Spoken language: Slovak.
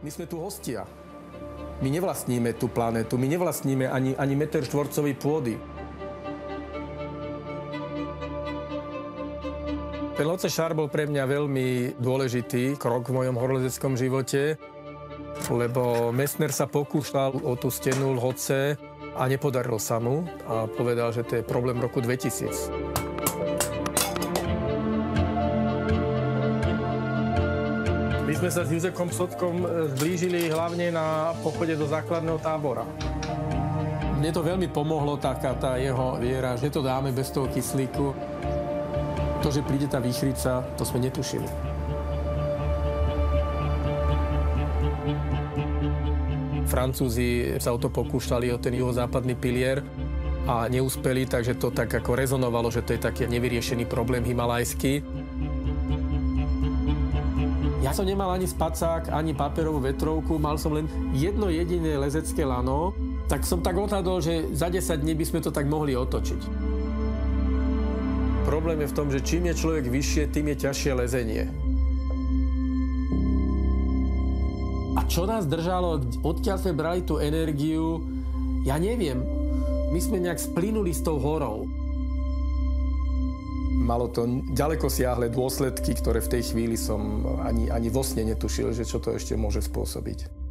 My sme tu hostia. My nevlastníme tú planétu, my nevlastníme ani meter štvorcovej pôdy. Ten Lhotse Char bol pre mňa veľmi dôležitý krok v mojom horolezeckom živote, lebo Messner sa pokúšal o tú stenu Lhotse a nepodarilo sa mu a povedal, že to je problém roku 2000. My sme sa s Juzekom Sotkom zblížili hlavne na pochode do základného tábora. Mne to veľmi pomohlo, taká tá jeho viera, že to dáme bez toho kyslíku. To, že príde tá výchrica, to sme netušili. Francúzi sa o to pokúšali, o ten juhozápadný pilier a neúspeli, takže to tak ako rezonovalo, že to je taký nevyriešený problém himalajský. Ja som nemal ani spacák, ani paperovú vetrovku, mal som len jedno jediné lezecké lano, tak som tak odhadol, že za 10 dní by sme to tak mohli otočiť. Problém je v tom, že čím je človek vyššie, tým je ťažšie lezenie. A čo nás držalo, odkiaľ sme brali tú energiu, ja neviem. My sme nejak splynuli s tou horou. Malo to ďaleko siahle dôsledky, ktoré v tej chvíli som ani vo sne netušil, že čo to ešte môže spôsobiť.